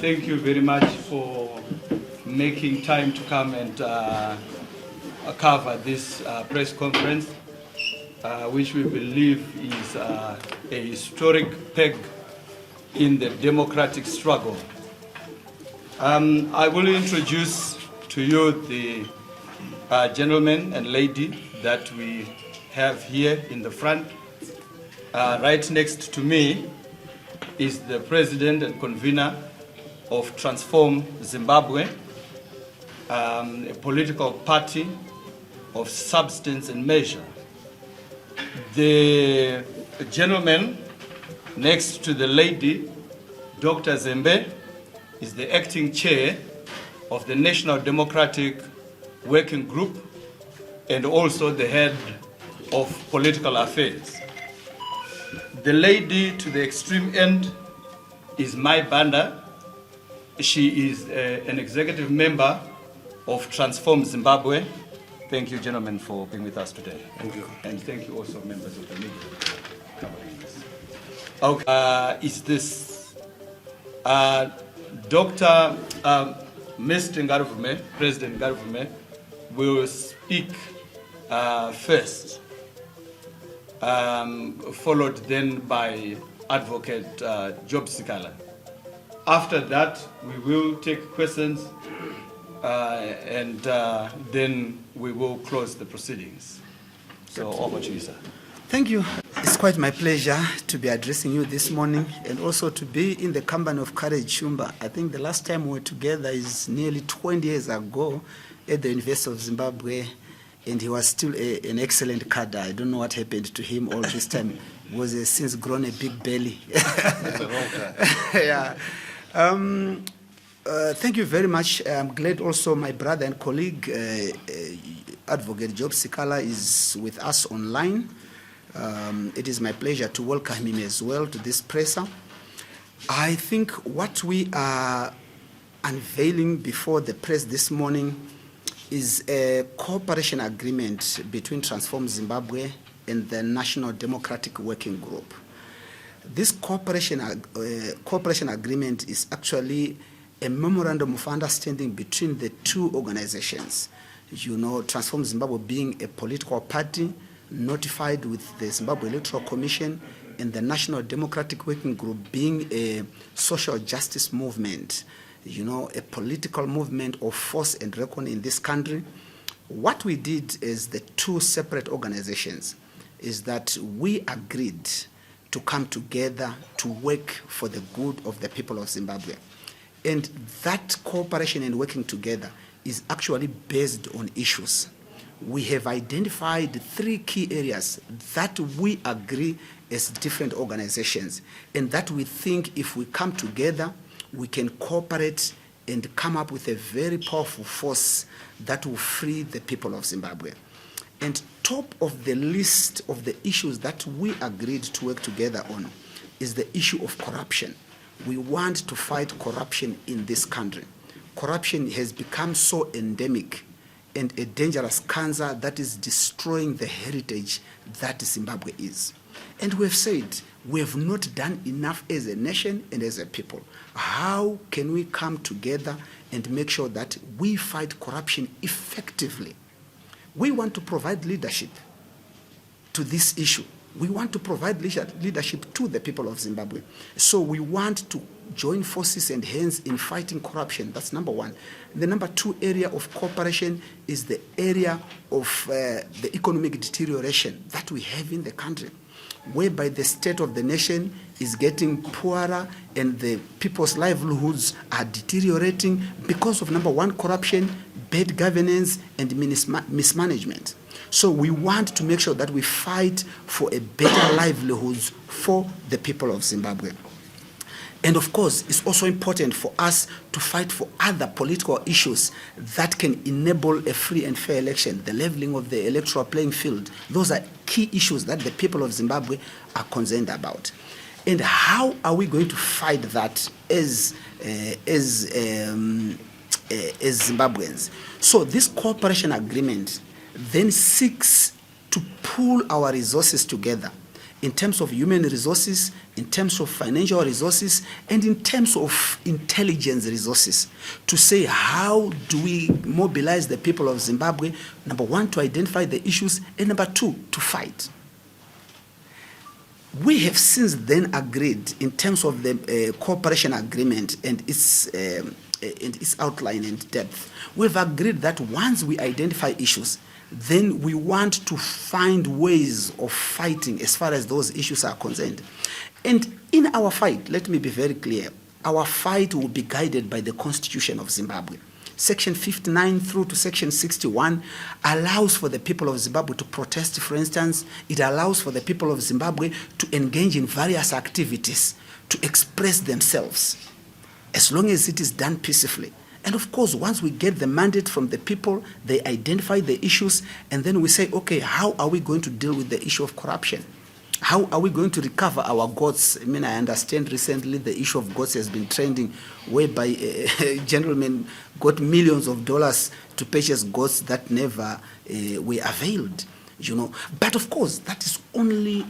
thank you very much for making time to come and cover this press conference, which we believe is a historic peg in the democratic struggle. I will introduce to you the gentleman and lady that we have here in the front. Right next to me is the president and convener of Transform Zimbabwe, a political party of substance and measure. The gentleman next to the lady, Dr. Zembe, is the acting chair of the National Democratic Working Group and also the head of political affairs. The lady to the extreme end is Mai Banda. She is an executive member of Transform Zimbabwe. Thank you, gentlemen, for being with us today. Thank you. And thank you also, members of the media, for covering this. Okay, is this Dr. Mr. Ngarivhume, President Ngarivhume, will speak first, followed then by Advocate Job Sikhala. After that, we will take questions and then we will close the proceedings. So over to you, sir. Thank you. It's quite my pleasure to be addressing you this morning and also to be in the company of Courage Shumba. I think the last time we were together is nearly 20 years ago at the University of Zimbabwe, and he was still an excellent cadre. I don't know what happened to him all this time. He was since grown a big belly. Yeah. Thank you very much. I'm glad also my brother and colleague, Advocate Job Sikhala, is with us online. It is my pleasure to welcome him as well to this presser. I think what we are unveiling before the press this morning is a cooperation agreement between Transform Zimbabwe and the National Democratic Working Group. This cooperation agreement is actually a memorandum of understanding between the two organizations. You know, Transform Zimbabwe being a political party notified with the Zimbabwe Electoral Commission, and the National Democratic Working Group being a social justice movement, you know, a political movement of force and reckon in this country. What we did as the two separate organizations is that we agreed to come together to work for the good of the people of Zimbabwe. And that cooperation and working together is actually based on issues. We have identified 3 key areas that we agree as different organizations, and that we think if we come together, we can cooperate and come up with a very powerful force that will free the people of Zimbabwe. And top of the list of the issues that we agreed to work together on is the issue of corruption. We want to fight corruption in this country. Corruption has become so endemic and a dangerous cancer that is destroying the heritage that Zimbabwe is. And we have said we have not done enough as a nation and as a people. How can we come together and make sure that we fight corruption effectively? We want to provide leadership to this issue. We want to provide leadership to the people of Zimbabwe. So we want to join forces and hands in fighting corruption. That's number 1. The number 2 area of cooperation is the area of the economic deterioration that we have in the country, whereby the state of the nation is getting poorer and the people's livelihoods are deteriorating because of number 1, corruption, bad governance, and mismanagement. So we want to make sure that we fight for a better livelihoods for the people of Zimbabwe. And of course, it's also important for us to fight for other political issues that can enable a free and fair election, the leveling of the electoral playing field. Those are key issues that the people of Zimbabwe are concerned about. And how are we going to fight that as Zimbabweans? So this cooperation agreement then seeks to pool our resources together in terms of human resources, in terms of financial resources, and in terms of intelligence resources, to say how do we mobilize the people of Zimbabwe, number one, to identify the issues, and number two, to fight. We have since then agreed in terms of the cooperation agreement and its outline and depth. We've agreed that once we identify issues, then we want to find ways of fighting as far as those issues are concerned. And in our fight, let me be very clear, our fight will be guided by the Constitution of Zimbabwe. Section 59 through to Section 61 allows for the people of Zimbabwe to protest, for instance. It allows for the people of Zimbabwe to engage in various activities, to express themselves, as long as it is done peacefully. And of course, once we get the mandate from the people, they identify the issues, and then we say, okay, how are we going to deal with the issue of corruption? How are we going to recover our goats? I mean, I understand recently the issue of goats has been trending, whereby a gentleman got millions of dollars to purchase goats that never were availed, you know. But of course, that is only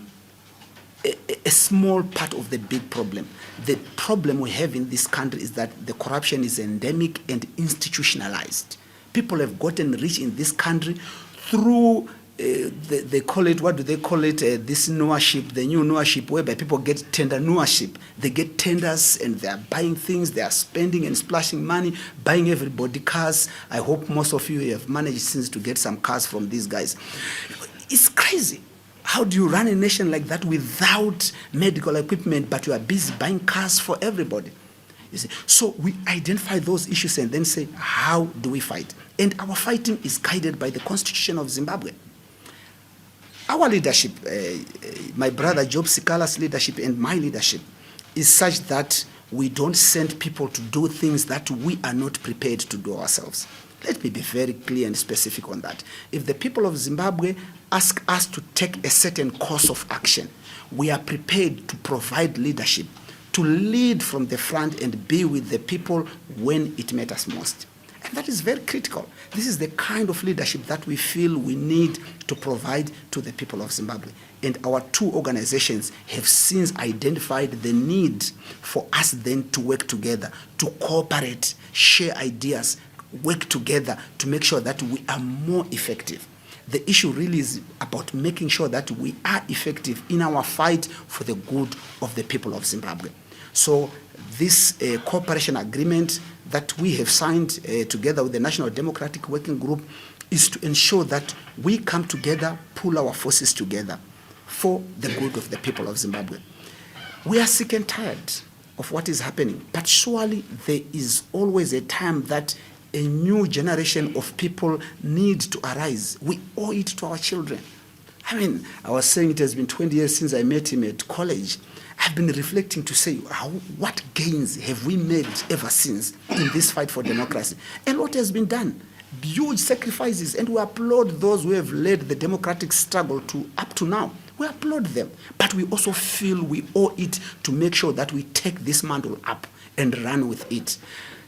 a small part of the big problem. The problem we have in this country is that the corruption is endemic and institutionalized. People have gotten rich in this country through they call it, what do they call it, this newership, the new newership, whereby people get tender newership. They get tenders and they are buying things, they are spending and splashing money, buying everybody cars. I hope most of you have managed since to get some cars from these guys. It's crazy. How do you run a nation like that without medical equipment, but you are busy buying cars for everybody? You see? So we identify those issues and then say, how do we fight? And our fighting is guided by the Constitution of Zimbabwe. Our leadership, my brother Job Sikhala's leadership and my leadership, is such that we don't send people to do things that we are not prepared to do ourselves. Let me be very clear and specific on that. If the people of Zimbabwe ask us to take a certain course of action, we are prepared to provide leadership, to lead from the front and be with the people when it matters most. And that is very critical. This is the kind of leadership that we feel we need to provide to the people of Zimbabwe. And our two organizations have since identified the need for us then to work together, to cooperate, share ideas, work together to make sure that we are more effective. The issue really is about making sure that we are effective in our fight for the good of the people of Zimbabwe. So this cooperation agreement that we have signed together with the National Democratic Working Group is to ensure that we come together, pull our forces together for the good of the people of Zimbabwe. We are sick and tired of what is happening, but surely there is always a time that a new generation of people need to arise. We owe it to our children. I mean, I was saying it has been 20 years since I met him at college. I've been reflecting to say, what gains have we made ever since in this fight for democracy? And what has been done? Huge sacrifices, and we applaud those who have led the democratic struggle up to now. We applaud them, but we also feel we owe it to make sure that we take this mantle up and run with it.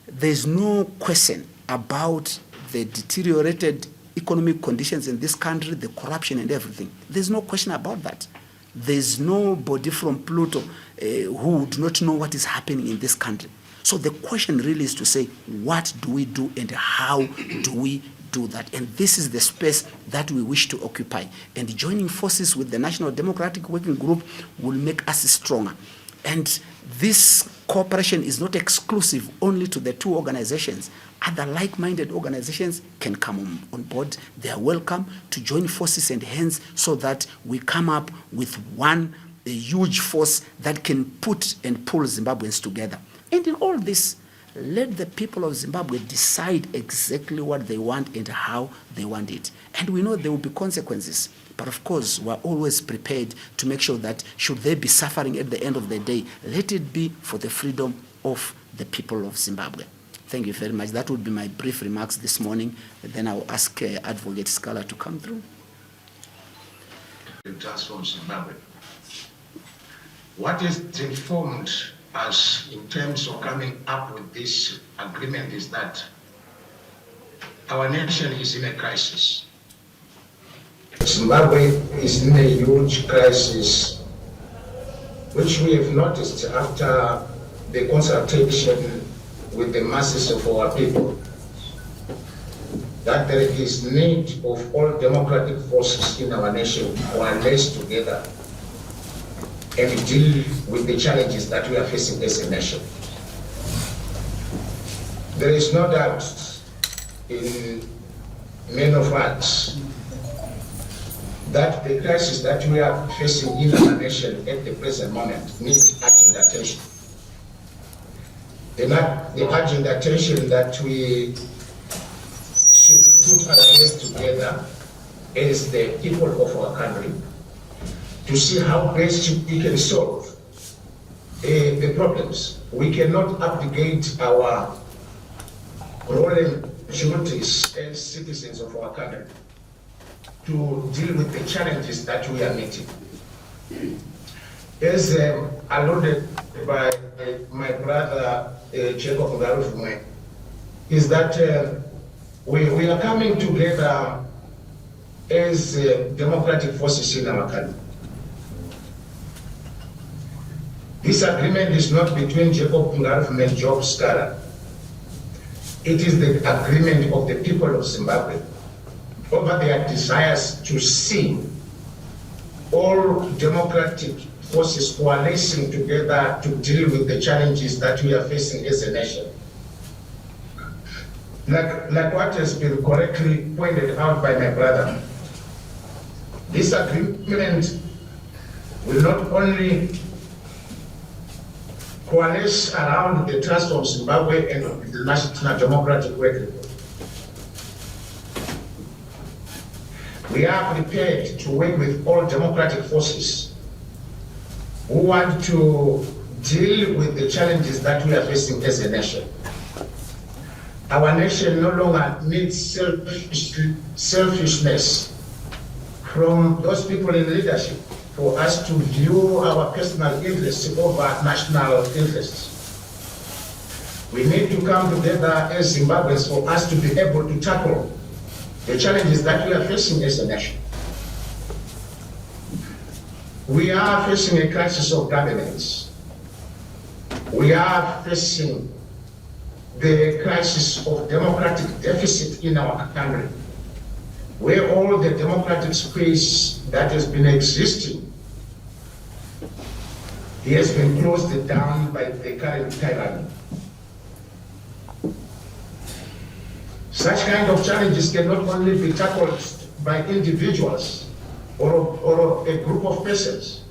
There's no question about the deteriorated economic conditions in this country, the corruption and everything. There's no question about that. There's nobody from Pluto who do not know what is happening in this country. So the question really is to say, what do we do and how do we do that? And this is the space that we wish to occupy. And joining forces with the National Democratic Working Group will make us stronger. And this cooperation is not exclusive only to the two organizations. Other like-minded organizations can come on board. They are welcome to join forces and hands so that we come up with a huge force that can put and pull Zimbabweans together. And in all this, let the people of Zimbabwe decide exactly what they want and how they want it. And we know there will be consequences. But of course, we're always prepared to make sure that should they be suffering at the end of the day, let it be for the freedom of the people of Zimbabwe. Thank you very much. That would be my brief remarks this morning. And then I'll ask Advocate Sikhala to come through. Transform Zimbabwe. What is informed us in terms of coming up with this agreement is that our nation is in a crisis. Zimbabwe is in a huge crisis which we have noticed after the consultation with the masses of our people, that there is need of all democratic forces in our nation to coalesce together and deal with the challenges that we are facing as a nation. There is no doubt in many of us that the crisis that we are facing in our nation at the present moment needs urgent attention. The urgent attention that we should put our heads together as the people of our country to see how best we can solve the problems. We cannot abdicate our role and duties as citizens of our country to deal with the challenges that we are meeting. As alluded by my brother Jacob Ngarivhume, is that we are coming together as democratic forces in our country. This agreement is not between Jacob Ngarivhume and Job Sikhala. It is the agreement of the people of Zimbabwe over their desires to see all democratic forces coalescing together to deal with the challenges that we are facing as a nation. Like what has been correctly pointed out by my brother, this agreement will not only coalesce around the trust of Zimbabwe and the National Democratic Working Group. We are prepared to work with all democratic forces who want to deal with the challenges that we are facing as a nation. Our nation no longer needs selfishness from those people in leadership for us to view our personal interests over national interests. We need to come together as Zimbabweans for us to be able to tackle the challenges that we are facing as a nation. We are facing a crisis of governance. We are facing the crisis of democratic deficit in our country, where all the democratic space that has been existing has been closed down by the current tyranny. Such kind of challenges cannot only be tackled by individuals or a group of persons,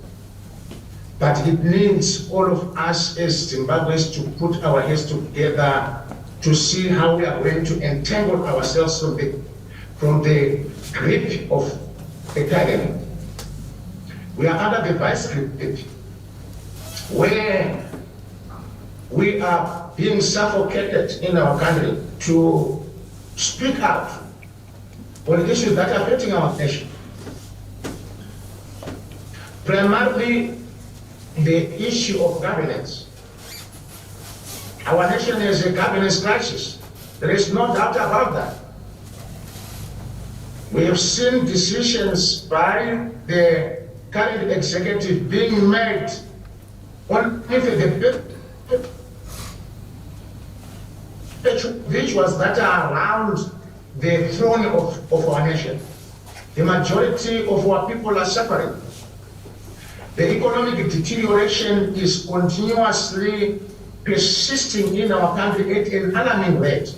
but it needs all of us as Zimbabweans to put our heads together to see how we are going to entangle ourselves from the grip of the tyranny. We are under the vice grip, where we are being suffocated in our country to speak out on issues that are affecting our nation. Primarily, the issue of governance. Our nation has a governance crisis. There is no doubt about that. We have seen decisions by the current executive being made on the individuals that are around the throne of our nation. The majority of our people are suffering. The economic deterioration is continuously persisting in our country at an alarming rate.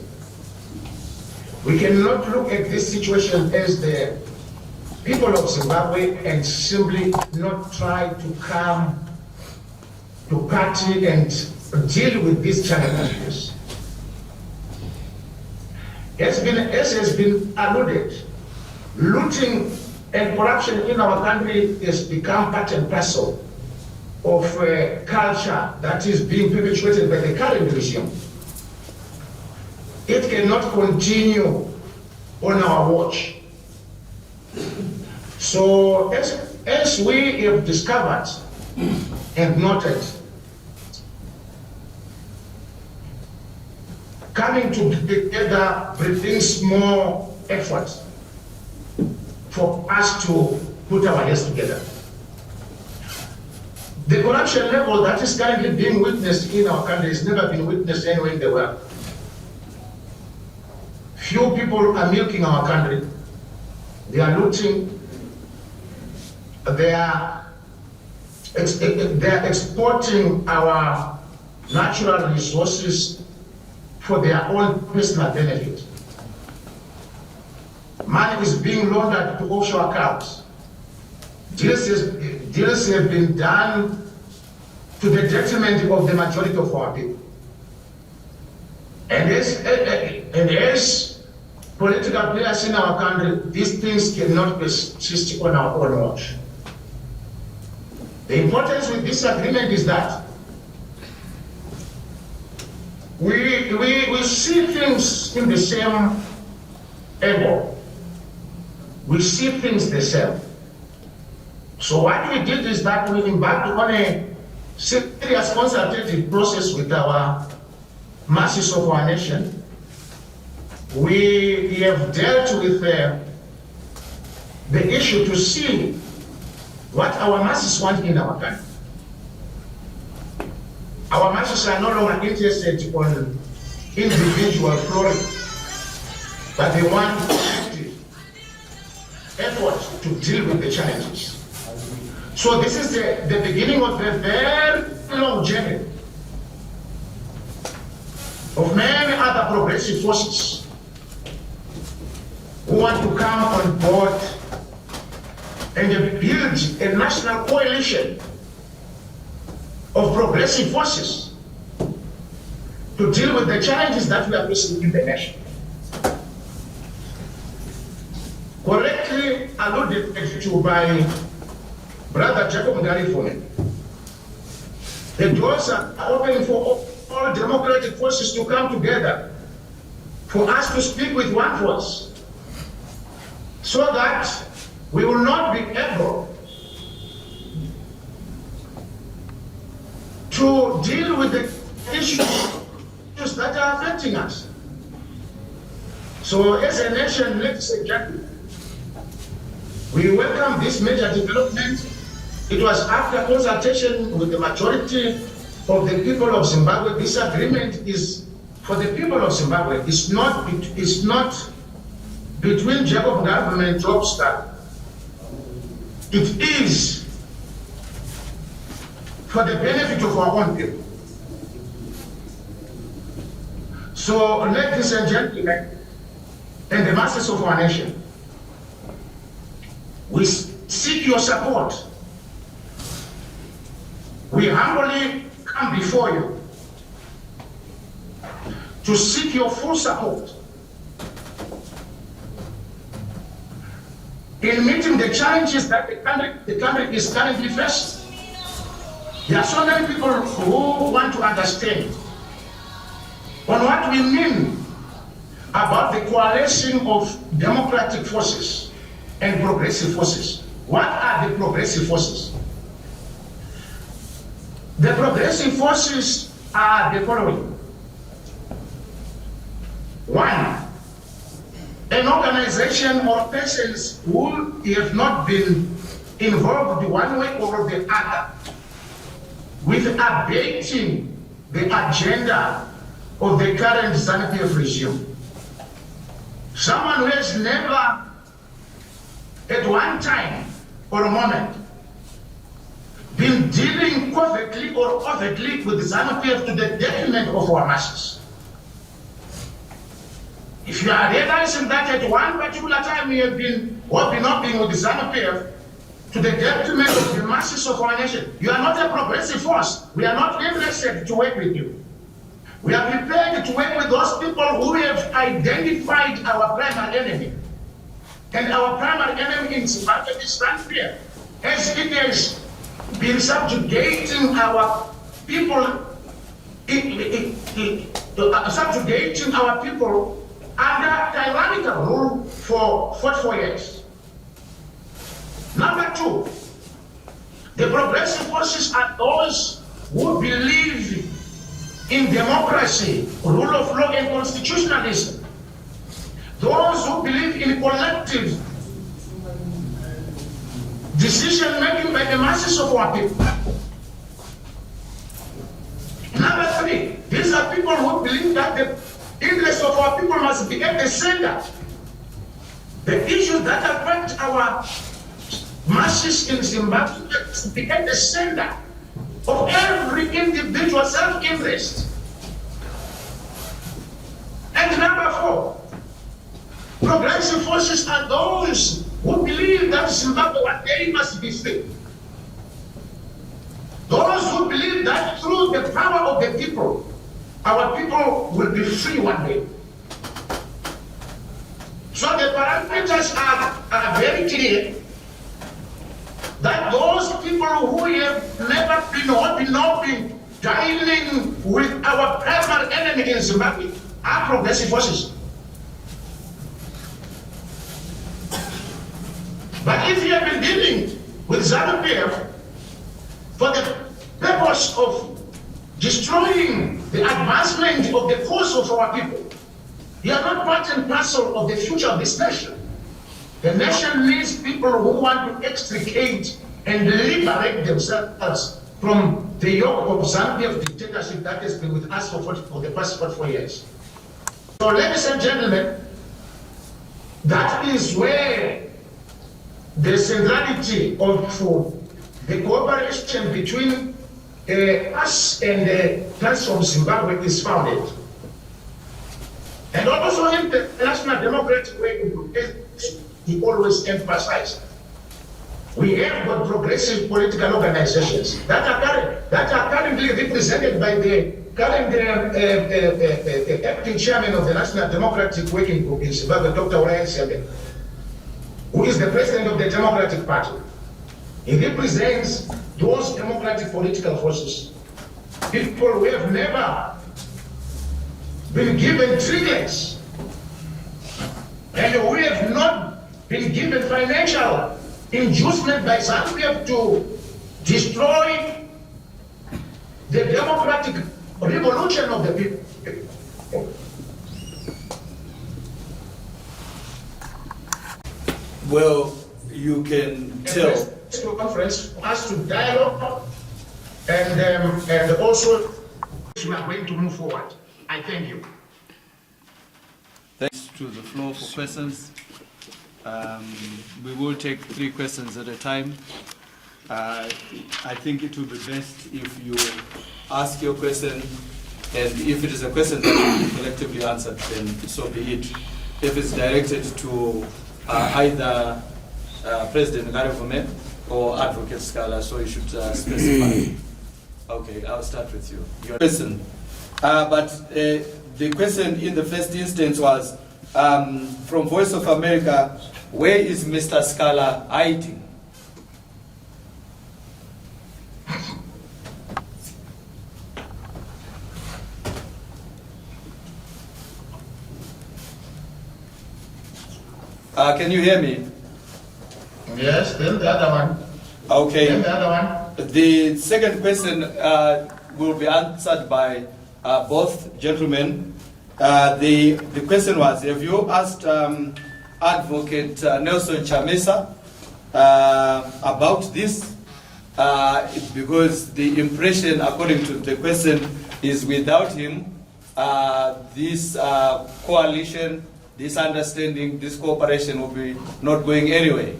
We cannot look at this situation as the people of Zimbabwe and simply not try to come to party and deal with these challenges. As has been alluded, looting and corruption in our country has become part and parcel of a culture that is being perpetuated by the current regime. It cannot continue on our watch. So as we have discovered and noted, coming together brings more effort for us to put our heads together. The corruption level that is currently being witnessed in our country has never been witnessed anywhere in the world. Few people are milking our country. They are looting. They are exporting our natural resources for their own personal benefit. Money is being laundered to offshore accounts. Deals have been done to the detriment of the majority of our people. And as political players in our country, these things cannot persist on our own watch. The importance with this agreement is that we see things in the same angle. We see things the same. So what we did is that we embarked on a serious consultative process with our masses of our nation. We have dealt with the issue to see what our masses want in our country. Our masses are no longer interested on individual glory, but they want active effort to deal with the challenges. So this is the beginning of a very long journey of many other progressive forces who want to come on board and build a national coalition of progressive forces to deal with the challenges that we are facing in the nation. Correctly alluded to by Brother Jacob Ngarivhume, the doors are open for all democratic forces to come together, for us to speak with one voice, so that we will not be able to deal with the issues that are affecting us. So as a nation, ladies and gentlemen, we welcome this major development. It was after consultation with the majority of the people of Zimbabwe. This agreement is for the people of Zimbabwe. It's not between Jacob Ngarivhume and Jobstar. It is for the benefit of our own people. So, ladies and gentlemen, and the masses of our nation, we seek your support. We humbly come before you to seek your full support in meeting the challenges that the country is currently facing. There are so many people who want to understand on what we mean about the coalition of democratic forces and progressive forces. What are the progressive forces? The progressive forces are the following. One, an organization or persons who have not been involved one way or the other with abating the agenda of the current ZANU-PF regime. Someone who has never at one time or a moment been dealing covertly or overtly with the ZANU-PF to the detriment of our masses. If you are realizing that at one particular time we have been hobby-nobbing with the ZANU-PF to the detriment of the masses of our nation, you are not a progressive force. We are not interested to work with you. We are prepared to work with those people who have identified our primary enemy. And our primary enemy in Zimbabwe is ZANU-PF, as it has been subjugating our people, subjugating our people under tyrannical rule for 44 years. Number two, the progressive forces are those who believe in democracy, rule of law, and constitutionalism. Those who believe in collective decision-making by the masses of our people. These are people who believe that the interests of our people must be at the center. The issues that affect our masses in Zimbabwe must be at the center of every individual self-interest. And number 4, progressive forces are those who believe that Zimbabwe one day must be free. Those who believe that through the power of the people, our people will be free one day. So the parameters are very clear that those people who have never been hoping, dialing with our primary enemy in Zimbabwe are progressive forces. But if you have been dealing with ZANU-PF for the purpose of destroying the advancement of the cause of our people, you are not part and parcel of the future of this nation. The nation needs people who want to extricate and liberate themselves from the yoke of ZANU-PF dictatorship that has been with us for the past 44 years. So, ladies and gentlemen, that is where the centrality of the cooperation between us and the Transform Zimbabwe is founded. And also in the National Democratic Way, we always emphasize, we have got progressive political organizations that are currently represented by the current acting chairman of the National Democratic Working Group in Zimbabwe, Dr. Ngarivhume, who is the president of the Democratic Party. He represents those democratic political forces, people who have never been given trinkets and who have not been given financial inducement by ZANU-PF to destroy the democratic revolution of the people. Well, you can tell. The conference for us to dialogue and also we are going to move forward. I thank you. Thanks to the floor for questions. We will take 3 questions at a time. I think it will be best if you ask your question, and if it is a question that will be collectively answered, then so be it. If it's directed to either President Ngarivhume or Advocate Sikhala, so you should specify. Okay, I'll start with you. Your question. But the question in the first instance was from Voice of America, where is Mr. Sikhala hiding? Can you hear me? Yes, then the other one. Okay. Then the other one. The second question will be answered by both gentlemen. The question was, have you asked Advocate Nelson Chamisa about this? Because the impression, according to the question, is without him, this coalition, this understanding, this cooperation will be not going anywhere.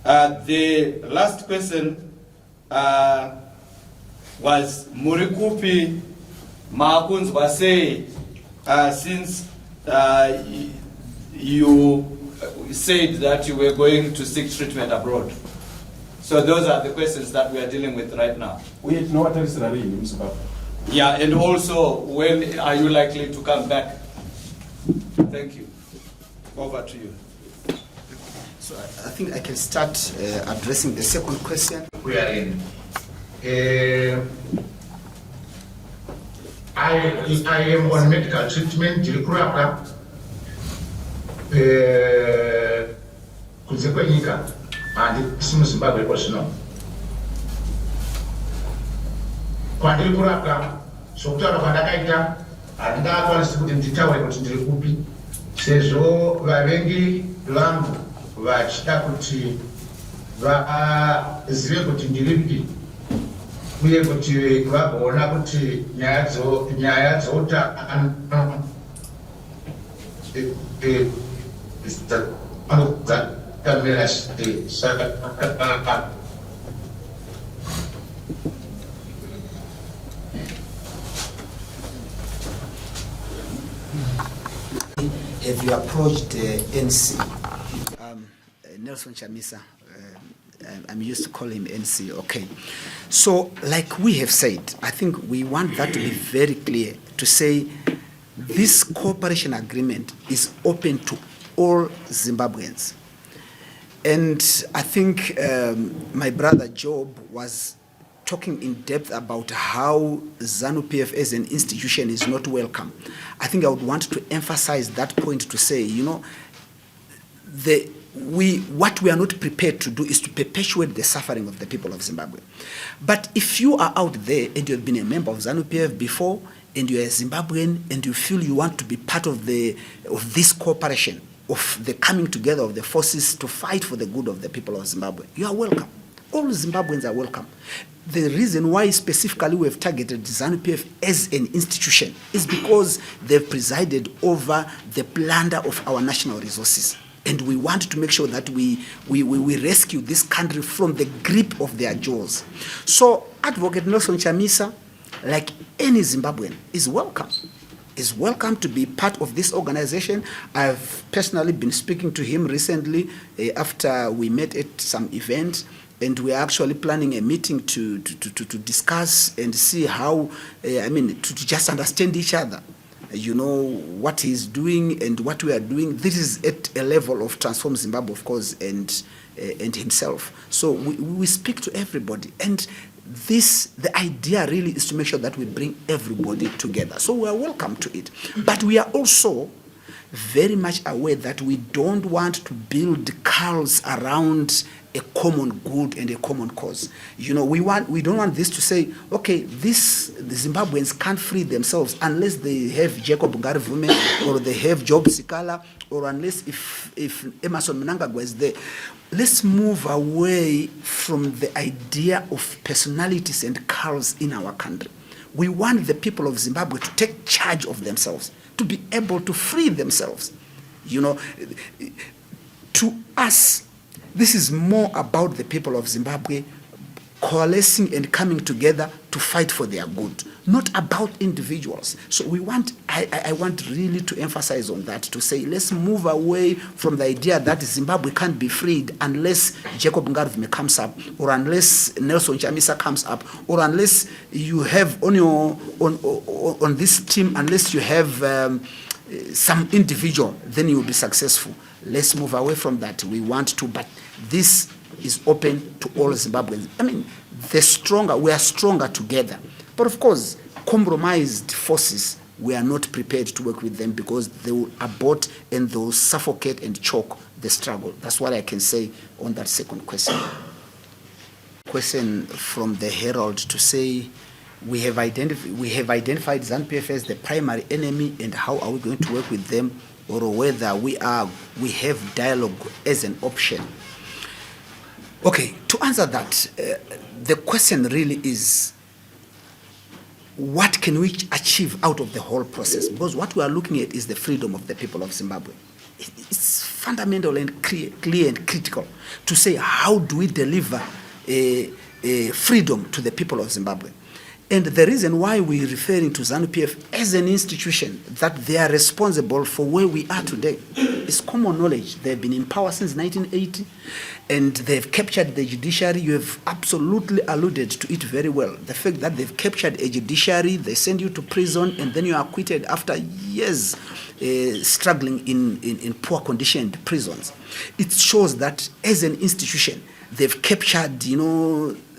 The last question was Murikupi Makunz Wase, since you said that you were going to seek treatment abroad. So those are the questions that we are dealing with right now. We had no artillery in Zimbabwe. Yeah, and also, when are you likely to come back? Thank you. Over to you. So I think I can start addressing the second question. We are in. I am on medical treatment. Kuzekwenyika and Zimbabwe personal. Kwandiri kurapwa sokutaura kwandakaita handingakwanisi kuti nditaure kuti ndiri kupi sezvo vavengi vangu vachida kuti vazive kuti ndiripi uye kuti vagoona kuti nyaya dzeutano dzakamira sei. Saka have you approached NC? Nelson Chamisa, I'm used to call him NC, okay. So, like we have said, I think we want that to be very clear, to say this cooperation agreement is open to all Zimbabweans. And I think my brother Job was talking in depth about how ZANU-PF as an institution is not welcome. I think I would want to emphasize that point to say, you know, what we are not prepared to do is to perpetuate the suffering of the people of Zimbabwe. But if you are out there and you have been a member of ZANU-PF before, and you are a Zimbabwean, and you feel you want to be part of this cooperation, of the coming together of the forces to fight for the good of the people of Zimbabwe, you are welcome. All Zimbabweans are welcome. The reason why specifically we have targeted ZANU-PF as an institution is because they've presided over the plunder of our national resources. And we want to make sure that we rescue this country from the grip of their jaws. So Advocate Nelson Chamisa, like any Zimbabwean, is welcome to be part of this organization. I've personally been speaking to him recently after we met at some event, and we are actually planning a meeting to discuss and see how, to just understand each other. You know, what he's doing and what we are doing. This is at a level of Transform Zimbabwe, of course, and himself. So we speak to everybody. And the idea really is to make sure that we bring everybody together. So we are welcome to it. But we are also very much aware that we don't want to build cults around a common good and a common cause. You know, we don't want this to say, okay, the Zimbabweans can't free themselves unless they have Jacob Ngarivhume or they have Job Sikhala, or unless if Emerson Mnangagwa is there. Let's move away from the idea of personalities and cults in our country. We want the people of Zimbabwe to take charge of themselves, to be able to free themselves. You know, to us, this is more about the people of Zimbabwe coalescing and coming together to fight for their good, not about individuals. So I want really to emphasize on that, to say let's move away from the idea that Zimbabwe can't be freed unless Jacob Ngarivhume comes up, or unless Nelson Chamisa comes up, or unless you have on this team, unless you have some individual, then you will be successful. Let's move away from that. We want to, but this is open to all Zimbabweans. We are stronger together. But of course, compromised forces, we are not prepared to work with them because they will abort and they will suffocate and choke the struggle. That's what I can say on that second question. Question from the Herald to say, we have identified ZANU-PF as the primary enemy, and how are we going to work with them, or whether we have dialogue as an option. Okay, to answer that, the question really is, what can we achieve out of the whole process? Because what we are looking at is the freedom of the people of Zimbabwe. It's fundamental and clear and critical to say, how do we deliver freedom to the people of Zimbabwe? And the reason why we're referring to ZANU-PF as an institution, that they are responsible for where we are today, is common knowledge. They've been in power since 1980, and they've captured the judiciary. You have absolutely alluded to it very well. The fact that they've captured a judiciary, they send you to prison, and then you are acquitted after years struggling in poor conditioned prisons. It shows that as an institution, they've captured,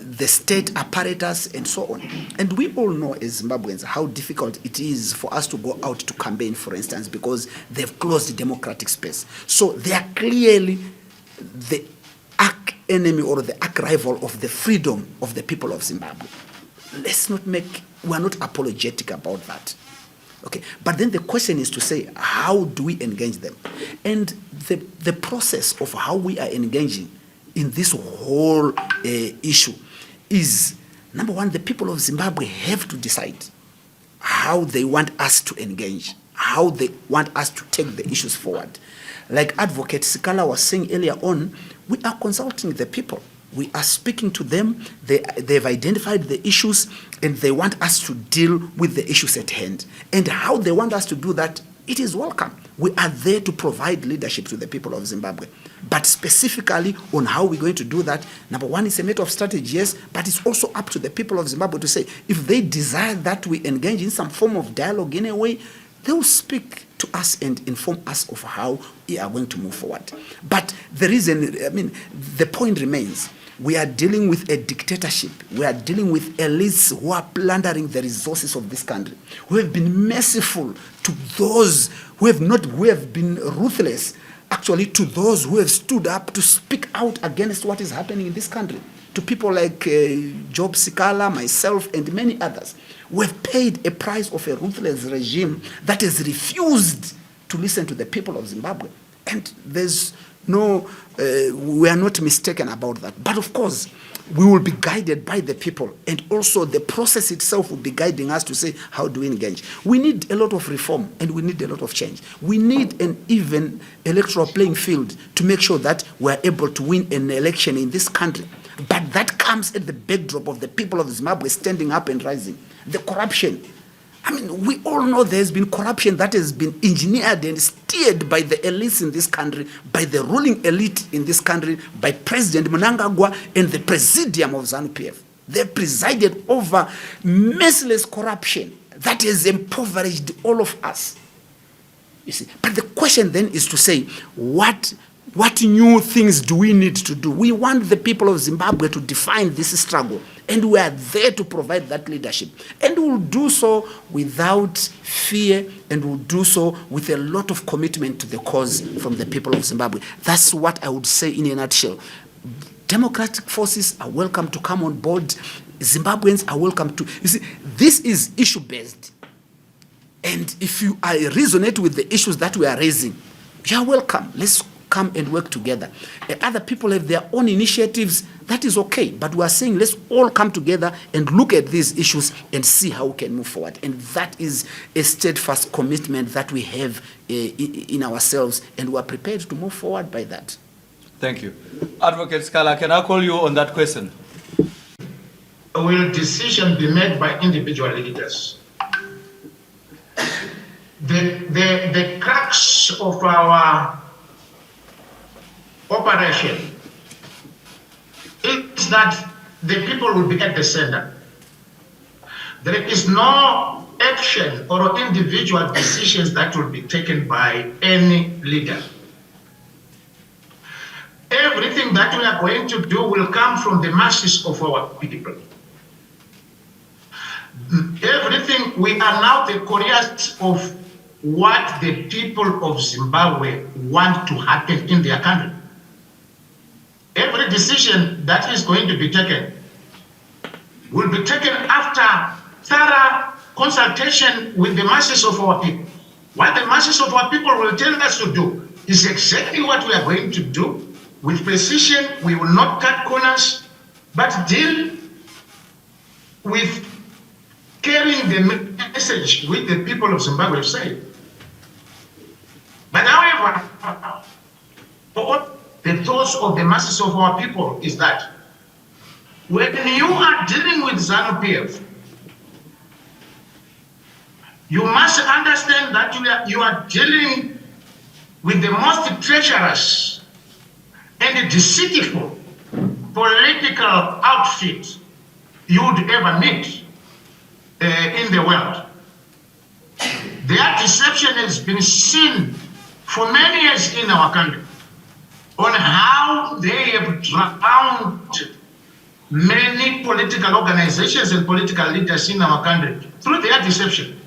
the state apparatus and so on. And we all know as Zimbabweans how difficult it is for us to go out to campaign, for instance, because they've closed the democratic space. So they are clearly the arch enemy or the arch rival of the freedom of the people of Zimbabwe. We're not apologetic about that. Okay, but then the question is to say, how do we engage them? And the process of how we are engaging in this whole issue is Number one, the people of Zimbabwe have to decide how they want us to engage, how they want us to take the issues forward. Like Advocate Sikhala was saying earlier on, we are consulting the people. We are speaking to them. They've identified the issues and they want us to deal with the issues at hand. And how they want us to do that, it is welcome. We are there to provide leadership to the people of Zimbabwe. But specifically on how we're going to do that, number one, it's a matter of strategy, yes, but it's also up to the people of Zimbabwe to say, if they desire that we engage in some form of dialogue in a way, they will speak to us and inform us of how we are going to move forward. But the reason, the point remains, we are dealing with a dictatorship. We are dealing with elites who are plundering the resources of this country, who have been merciful to those who have been ruthless, actually, to those who have stood up to speak out against what is happening in this country. To people like Job Sikhala, myself, and many others, who have paid a price of a ruthless regime that has refused to listen to the people of Zimbabwe. And there's no, we are not mistaken about that. But of course, we will be guided by the people, and also the process itself will be guiding us to say, how do we engage? We need a lot of reform, and we need a lot of change. We need an even electoral playing field to make sure that we are able to win an election in this country. But that comes at the backdrop of the people of Zimbabwe standing up and rising. The corruption. We all know there's been corruption that has been engineered and steered by the elites in this country, by the ruling elite in this country, by President Mnangagwa and the Presidium of ZANU-PF. They presided over merciless corruption that has impoverished all of us. You see, but the question then is to say, what new things do we need to do? We want the people of Zimbabwe to define this struggle, and we are there to provide that leadership. And we'll do so without fear, and we'll do so with a lot of commitment to the cause from the people of Zimbabwe. That's what I would say in a nutshell. Democratic forces are welcome to come on board. Zimbabweans are welcome to. You see, this is issue-based. And if you resonate with the issues that we are raising, you are welcome. Let's come and work together. Other people have their own initiatives. That is okay. But we are saying let's all come together and look at these issues and see how we can move forward. And that is a steadfast commitment that we have in ourselves, and we are prepared to move forward by that. Thank you. Advocate Sikhala, can I call you on that question? Will decision be made by individual leaders? The crux of our operation is that the people will be at the center. There is no action or individual decisions that will be taken by any leader. Everything that we are going to do will come from the masses of our people. Everything, we are now the couriers of what the people of Zimbabwe want to happen in their country. Every decision that is going to be taken will be taken after thorough consultation with the masses of our people. What the masses of our people will tell us to do is exactly what we are going to do. With precision, we will not cut corners, but deal with carrying the message with the people of Zimbabwe say. But however, the thoughts of the masses of our people is that when you are dealing with ZANU-PF, you must understand that you are dealing with the most treacherous and deceitful political outfit you would ever meet in the world. Their deception has been seen for many years in our country on how they have drowned many political organizations and political leaders in our country through their deception.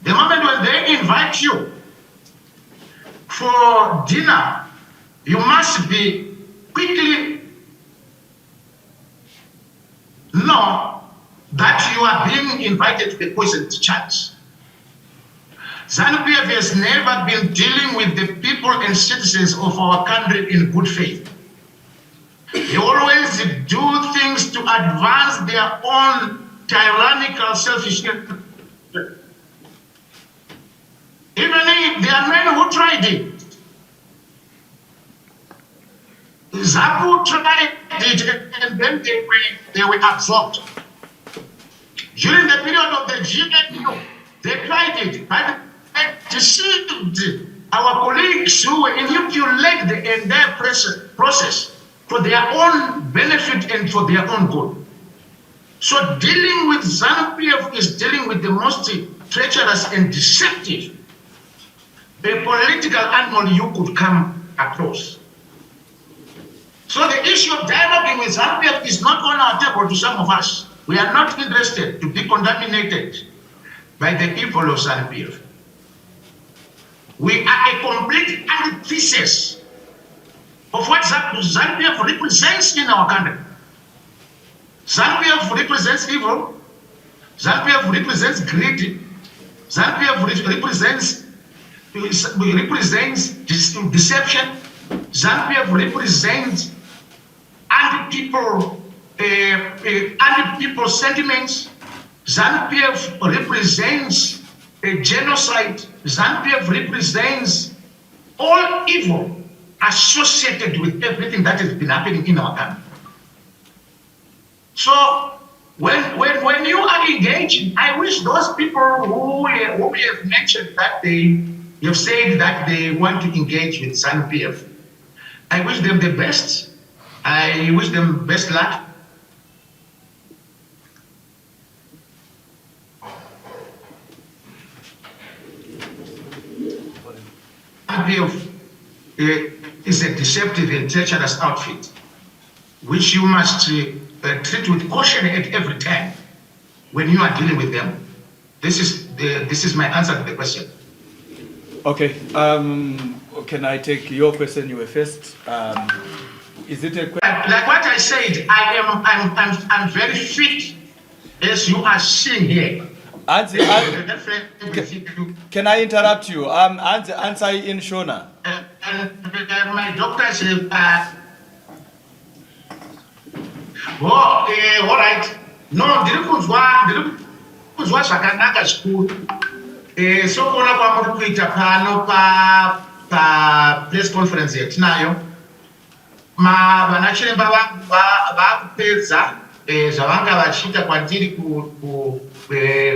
The moment when they invite you for dinner, you must be quickly know that you are being invited to the poisoned church. ZANU-PF has never been dealing with the people and citizens of our country in good faith. They always do things to advance their own tyrannical selfishness. Even if there are men who tried it. ZAPU tried it and then they were absorbed. During the period of the GNU, they tried it, but they deceived our colleagues who manipulate the entire process for their own benefit and for their own good. So dealing with ZANU-PF is dealing with the most treacherous and deceptive political animal you could come across. So the issue of dialoguing with ZANU-PF is not on our table to some of us. We are not interested to be contaminated by the people of ZANU-PF. We are a complete antithesis of what ZANU-PF represents in our country. ZANU-PF represents evil. ZANU-PF represents greed. ZANU-PF represents deception. ZANU-PF represents anti-people sentiments. ZANU-PF represents a genocide. ZANU-PF represents all evil associated with everything that has been happening in our country. So when you are engaging, I wish those people who have mentioned that they have said that they want to engage with ZANU-PF, I wish them the best. I wish them best luck. ZANU-PF is a deceptive and treacherous outfit, which you must treat with caution at every time when you are dealing with them. This is my answer to the question. Okay. Can I take your question? You were first. Is it a question? Like what I said, I'm very fit, as you are seeing here. Can I interrupt you? Answer in Shona. And my doctor said, all right. No, ndiri kuzwa zvakanaka zvikuru. So kuona kwamuri kuita pano pa press conference yatinayo, vana chiremba vakupedza zvavanga vachiita kwandiri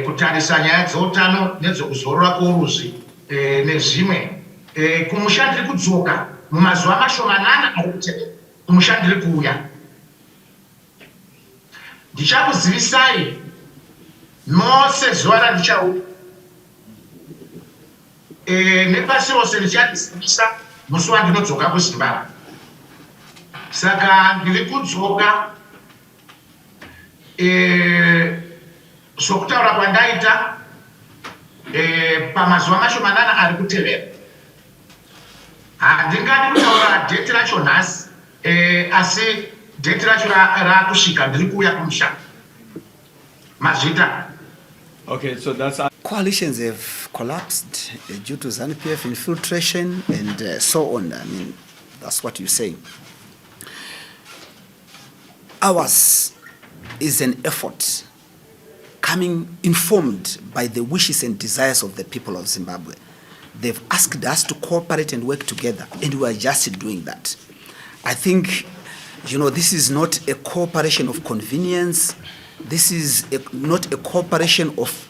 kutarisa nyaya dzeutano nedzokuzorora kworuzvi nezvimwe. Kumushandiri kudzoka mumazuva mashomanana ari kutevera kumushandiri kuuya. Ndichakuzivisai mose zuva randichauya. Nepasi rose richandizivisa musi wandinodzoka kuZimbabwe. Saka ndiri kudzoka sokutaura kwandaita pamazuva mashomanana ari kutevera. Handingadi kutaura dheti racho nhasi, asi dheti racho rakusvika ndiri kuuya kumushando. Mazvita. Okay, so that's... Coalitions have collapsed due to ZANU-PF infiltration and so on. I mean, that's what you say. Ours is an effort coming informed by the wishes and desires of the people of Zimbabwe. They've asked us to cooperate and work together, and we are just doing that. I think, this is not a cooperation of convenience. This is not a cooperation of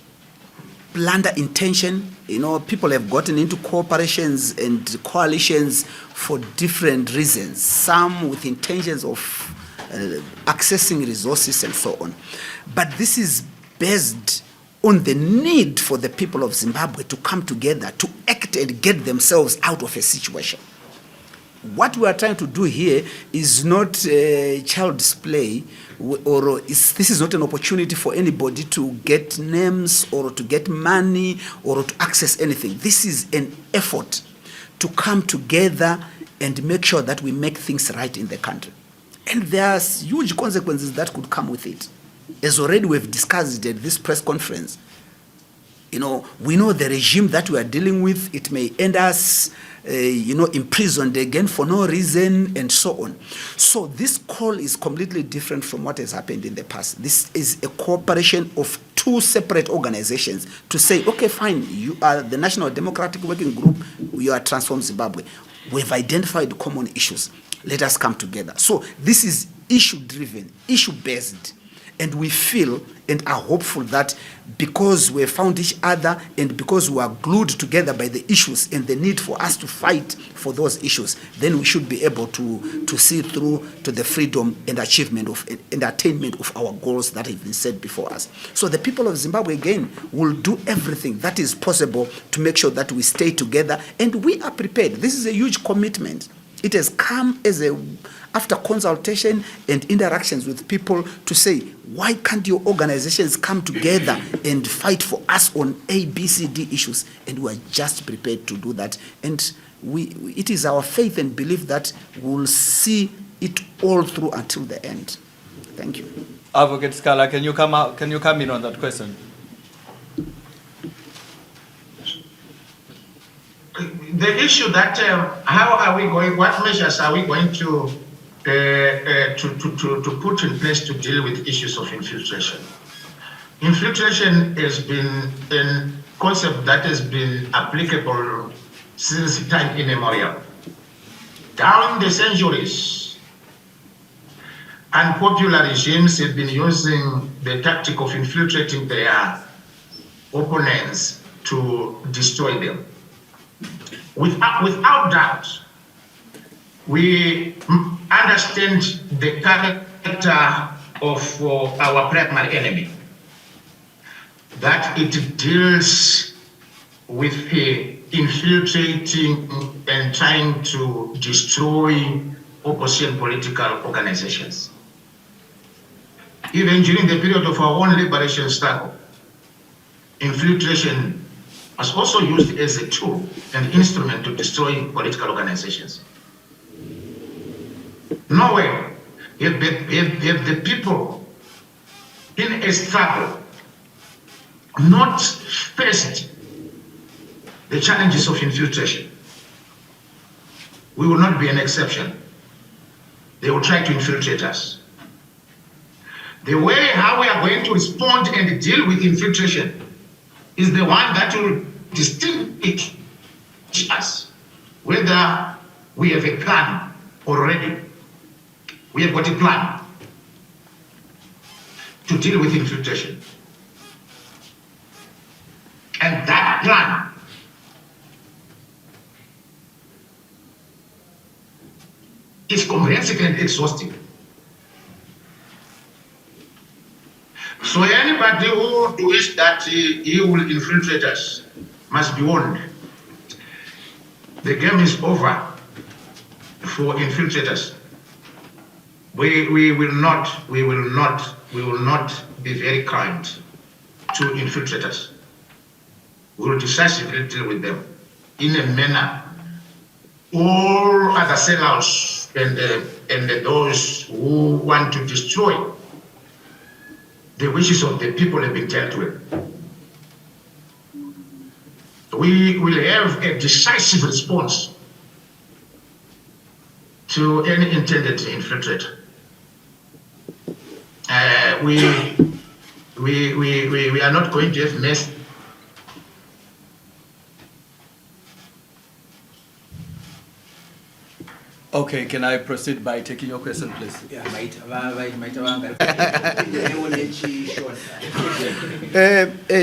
plunder intention. People have gotten into cooperations and coalitions for different reasons, some with intentions of accessing resources and so on. But this is based on the need for the people of Zimbabwe to come together, to act and get themselves out of a situation. What we are trying to do here is not child's play, this is not an opportunity for anybody to get names or to get money or to access anything. This is an effort to come together and make sure that we make things right in the country. And there's huge consequences that could come with it. As already we've discussed at this press conference, we know the regime that we are dealing with, it may end us, imprisoned again for no reason, and so on. So this call is completely different from what has happened in the past. This is a cooperation of two separate organizations to say, okay, fine, you are the National Democratic Working Group, you are Transform Zimbabwe. We've identified common issues. Let us come together. So this is issue-driven, issue-based. And we feel and are hopeful that because we have found each other and because we are glued together by the issues and the need for us to fight for those issues, then we should be able to see through to the freedom and achievement of and attainment of our goals that have been set before us. So the people of Zimbabwe, again, will do everything that is possible to make sure that we stay together, and we are prepared. This is a huge commitment. It has come as after consultation and interactions with people to say, why can't your organizations come together and fight for us on A, B, C, D issues? And we are just prepared to do that. And it is our faith and belief that we'll see it all through until the end. Thank you. Advocate Sikhala, can you come in on that question? The issue that how are we going? What measures are we going to put in place to deal with issues of infiltration? Infiltration has been a concept that has been applicable since time immemorial. Down the centuries, unpopular regimes have been using the tactic of infiltrating their opponents to destroy them. Without doubt, we understand the character of our primary enemy, that it deals with infiltrating and trying to destroy opposition political organizations. Even during the period of our own liberation struggle, infiltration was also used as a tool and instrument to destroy political organizations. Nowhere have the people in a struggle not faced the challenges of infiltration. We will not be an exception. They will try to infiltrate us. The way how we are going to respond and deal with infiltration is the one that will distinguish us, whether we have a plan already. We have got a plan to deal with infiltration. And that plan is comprehensive and exhaustive. So anybody who wishes that he will infiltrate us must be warned. The game is over for infiltrators. We will not be very kind to infiltrators. We will decisively deal with them in a manner all other sellouts and those who want to destroy the wishes of the people have been dealt with. We will have a decisive response to any intended infiltrator. We are not going to have mess. Okay, can I proceed by taking your question, please? Yeah,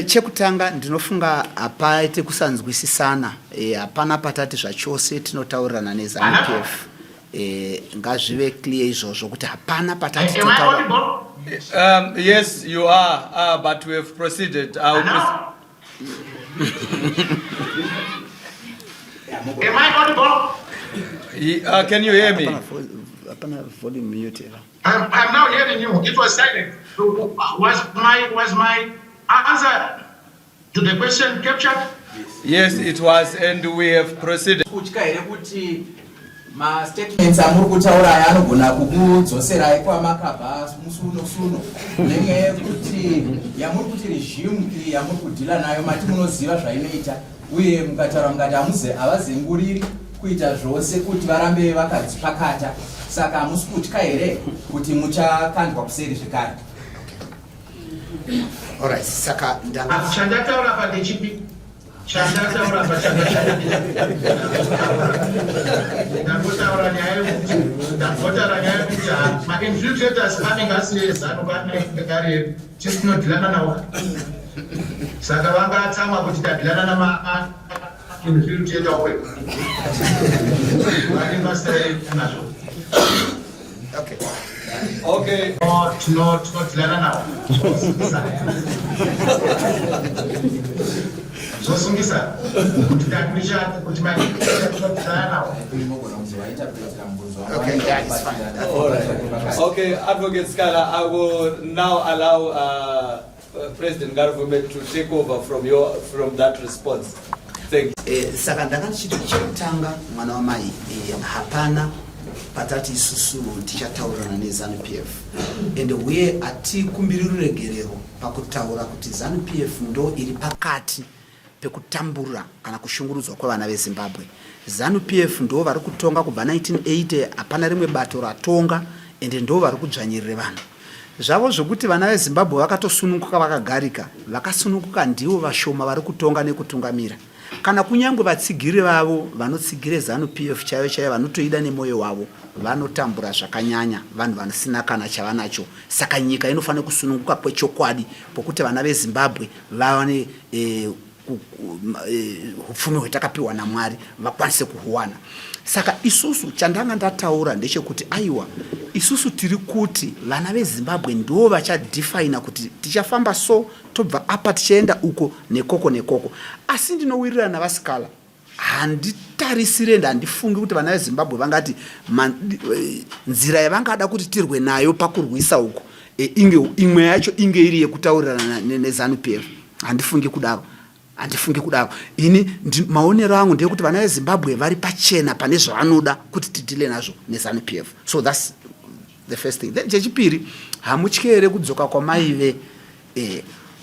chekutanga ndinofunga hapaite kusanzwisisana, hapana patati zvachose tinotaurirana neZANU-PF. Ngazvive clear izvozvo kuti hapana patati Am I Yes, you are, but we have proceeded. Am I audible? Can you hear me? Hapana volume mute. I'm now hearing you. It was silent. Was my answer to the question captured? Yes, it was, and we have proceeded. Ma statements amuri kutaura aya anogona kukudzoserai kwamakabva musuno nenyaya yekuti yamuri kuti regime iyi yamuri kudhila nayo mati munoziva zvainoita uye mukataura mukati havazenguriri kuita zvose kuti varambe vakadzipakata saka hamusi kutya here kuti muchakandwa kuseri zvekare. Alright, saka chandataura pandechipi chandataura ndangotaura nyaya yekuti ma-infiltrators anenge asiri zano kare tisinodhilana nawo saka vangatsamwa kuti tadhilana nama-infiltrator we vanengasinanazvo Okay. tinodhilana nawo zvosungisa kuti takuishati kuti tinodhilana nawo. okay, yeah, it's fine. All right. Okay, Advocate Sikhala, I will now allow President Ngarivhume to take over from that response. Thank you. Saka ndakati chekutanga mwana wamai hapana patati isusu tichataurana neZANU-PF ende uye atikumbiri ruregerero pakutaura kuti ZANU-PF ndo iri pakati pekutambura kana kushungurudzwa kwevana veZimbabwe. ZANU-PF ndo vari kutonga kubva 1980, hapana rimwe bato ratonga ende ndo vari kudzvanyirira vanhu. Zvavo zvokuti vana veZimbabwe vakatosununguka vakagarika, vakasununguka ndivo vashoma vari kutonga nekutungamira. Kana kunyangwe vatsigiri vavo vanotsigire ZANU-PF chaiyo chaiyo vanotoida nemoyo wavo vanotambura zvakanyanya vanhu vasina kana chavanacho. Saka nyika inofanira kusununguka kwechokwadi pokuti vana veZimbabwe vawane hupfumi hwetakapiwa naMwari vakwanise kuhuwana. Saka isusu chandanga ndataura ndechekuti aiwa isusu tiri kuti vana veZimbabwe ndo vachadefina kuti tichafamba so tobva apa tichaenda uko nekoko nekoko. Asi ndinowirirana navasikala handitarisire handifungi kuti vana veZimbabwe vangati nzira yavangada kuti tirwe nayo pakurwisa uko imwe yacho inge iri yekutaurirana neZANU-PF. Handifungi kudaro. Ini maonero angu ndeyekuti vana veZimbabwe vari pachena pane zvavanoda kuti tidhile nazvo neZANU-PF. So that's the first thing. Then chechipiri hamutyere kudzoka kwamaive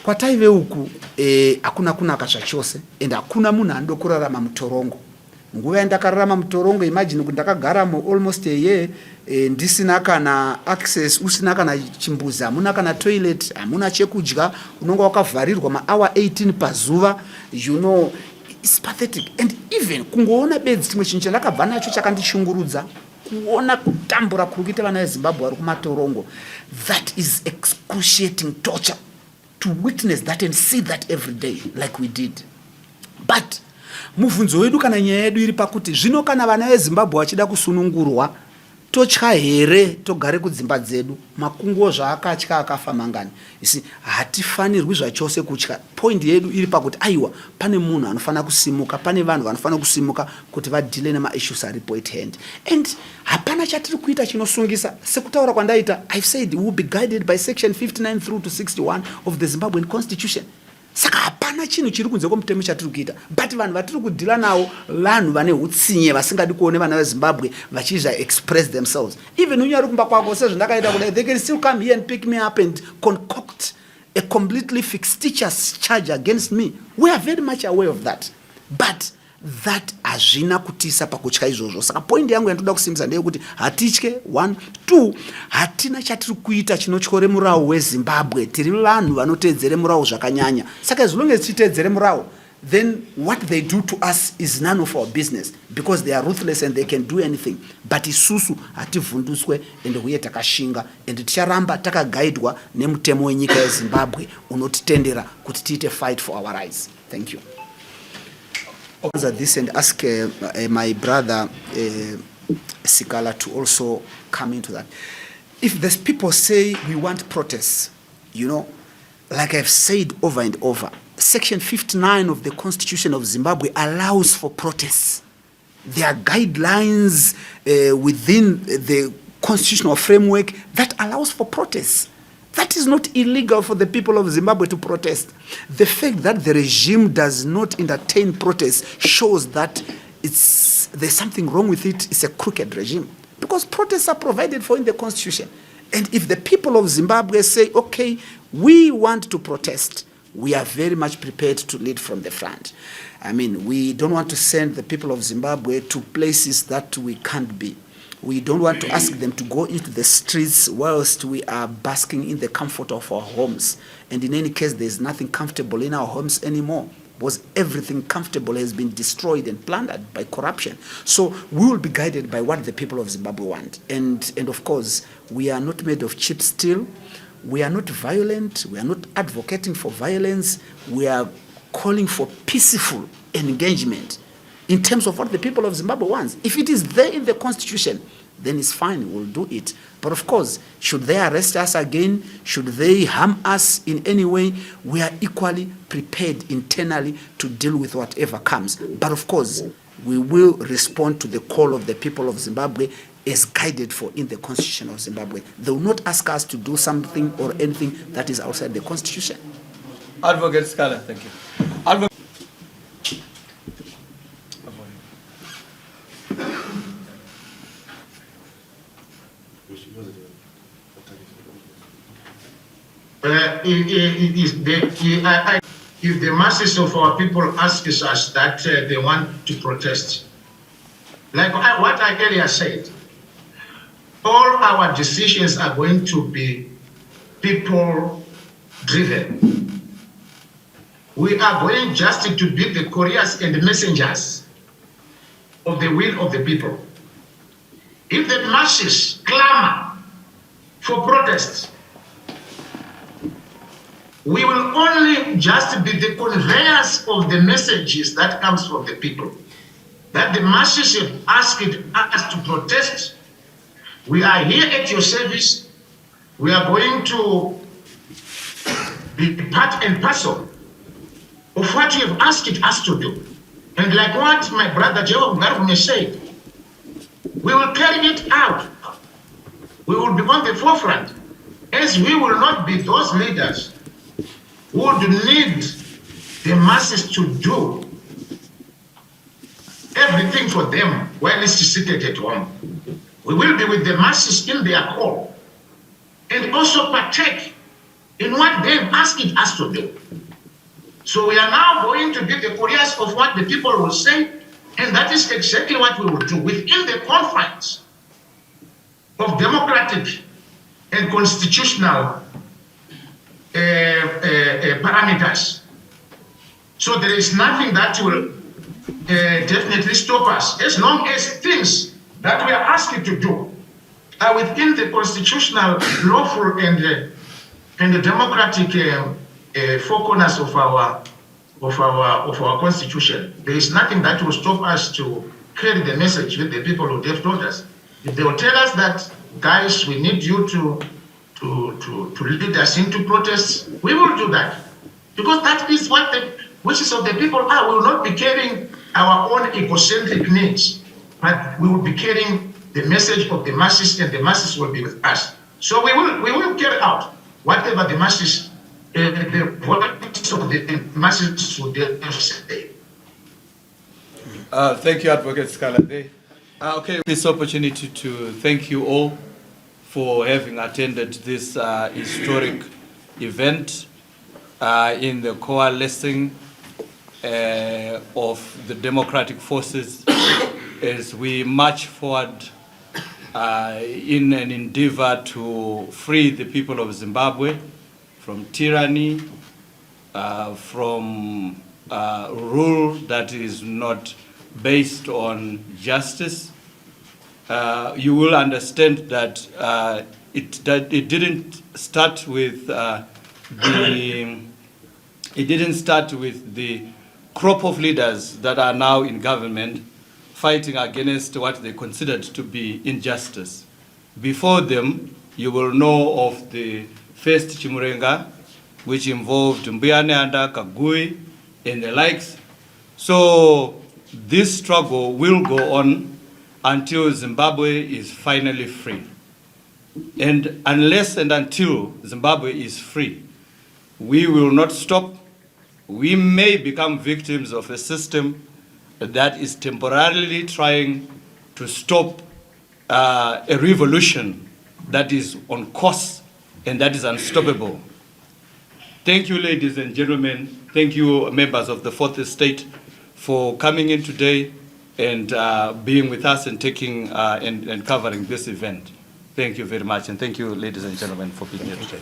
kwataive uku hakuna kunaka zvachose ende hakuna munhu anokurarama mutorongo. Nguva yandakararama mutorongo, imagine kuti ndakagaramo almost a year ndisina kana access, usina kana chimbuzi, hamuna kana toilet, hamuna chekudya, unonga wakavharirwa ma-hour 18 pazuva. You know, it's pathetic. And even kungoona bedzi chimwe chinhu chandakabva nacho chakandishungurudza kuona kutambura kuri kuita vana veZimbabwe vari kumatorongo. That is excruciating torture to witness that and see that every day like we did. But mubvunzo wedu kana nyaya yedu iri pakuti zvino kana vana veZimbabwe vachida kusunungurwa totya here togare kudzimba dzedu makunguo zvaakatya akafa mangani. Isi hatifanirwi zvachose kutya. Point yedu iri pakuti aiwa pane munhu anofanira kusimuka, pane vanhu vanofanira kusimuka kuti vadhile nema-issues aripo at hand. And hapana chatiri kuita chinosungisa. Sekutaura kwandaita, I've said we will be guided by section 59 through to 61 of the Zimbabwean constitution. Saka hapana chinhu chiri kunze kwemutemo chatiri kuita. But vanhu vatiri kudhila nawo vanhu vane hutsinye vasingadi kuone vana veZimbabwe vachizva express themselves. Even unyari kumba kwako sezvandakaita kudai, they can still come here and pick me up and concoct a completely fictitious charge against me. We are very much aware of that. But that hazvina kutisa pakutya izvozvo. Saka point yangu yandoda kusimbisa ndeyekuti hatitye 1 2 hatina chatiri kuita chinotyore murawo weZimbabwe. Tiri vanhu vanotedzere murawo zvakanyanya. Saka as long as titedzere murawo, then what they do to us is none of our business because they are ruthless and they can do anything. But isusu hativhunduswe ende uye takashinga ende ticharamba takagaidwa nemutemo wenyika yeZimbabwe unotitendera kuti tiite fight for our rights. Thank you. Answer this and ask my brother Sikhala to also come into that. If there's people say we want protests, you know, like I've said over and over, Section 59 of the Constitution of Zimbabwe allows for protests. There are guidelines within the constitutional framework that allows for protests. That is not illegal for the people of Zimbabwe to protest. The fact that the regime does not entertain protests shows that there's something wrong with it. It's a crooked regime. Because protests are provided for in the constitution. And if the people of Zimbabwe say, okay, we want to protest, we are very much prepared to lead from the front. I mean, we don't want to send the people of Zimbabwe to places that we can't be. We don't want to ask them to go into the streets whilst we are basking in the comfort of our homes. And in any case, there's nothing comfortable in our homes anymore, because everything comfortable has been destroyed and plundered by corruption. So we will be guided by what the people of Zimbabwe want. And of course, we are not made of cheap steel. We are not violent. We are not advocating for violence. We are calling for peaceful engagement in terms of what the people of Zimbabwe wants. If it is there in the constitution, then it's fine, we'll do it. But of course, should they arrest us again, should they harm us in any way, we are equally prepared internally to deal with whatever comes. But of course, we will respond to the call of the people of Zimbabwe as guided for in the constitution of Zimbabwe. They will not ask us to do something or anything that is outside the constitution. Advocate Sikhala, thank you. Advocate. If the masses of our people ask us that they want to protest, like what I earlier said, all our decisions are going to be people-driven. We are going just to be the couriers and the messengers of the will of the people. If the masses clamor for protest, we will only just be the conveyors of the messages that comes from the people. That the masses have asked us to protest. We are here at your service. We are going to be part and parcel of what you have asked us to do. And like what my brother Ngarivhume said, we will carry it out. We will be on the forefront, as we will not be those leaders who would need the masses to do everything for them while it's seated at home. We will be with the masses in their call and also partake in what they've asked us to do. So we are now going to be the couriers of what the people will say, and that is exactly what we will do within the confines of democratic and constitutional parameters. So there is nothing that will definitely stop us, as long as things that we are asked to do are within the constitutional, lawful, and the democratic four corners of our constitution. There is nothing that will stop us to carry the message with the people who have told us. If they will tell us that, guys, we need you to lead us into protests, we will do that, because that is what the wishes of the people are. We will not be carrying our own egocentric needs, but we will be carrying the message of the masses, and the masses will be with us. So we will carry out whatever the masses, the voice of the masses would say. Thank you, Advocate Sikhala. Okay, this opportunity to thank you all for having attended this historic event in the coalescing of the democratic forces as we march forward in an endeavor to free the people of Zimbabwe from tyranny, from rule that is not based on justice. You will understand that it didn't start with the crop of leaders that are now in government fighting against what they considered to be injustice. Before them, you will know of the first Chimurenga, which involved Mbuyaneanda, Kagui, and the likes. So this struggle will go on until Zimbabwe is finally free. And unless and until Zimbabwe is free, we will not stop. We may become victims of a system that is temporarily trying to stop a revolution that is on course and that is unstoppable. Thank you, ladies and gentlemen. Thank you, members of the Fourth Estate, for coming in today and being with us and taking and covering this event. Thank you very much, and thank you, ladies and gentlemen, for being here today.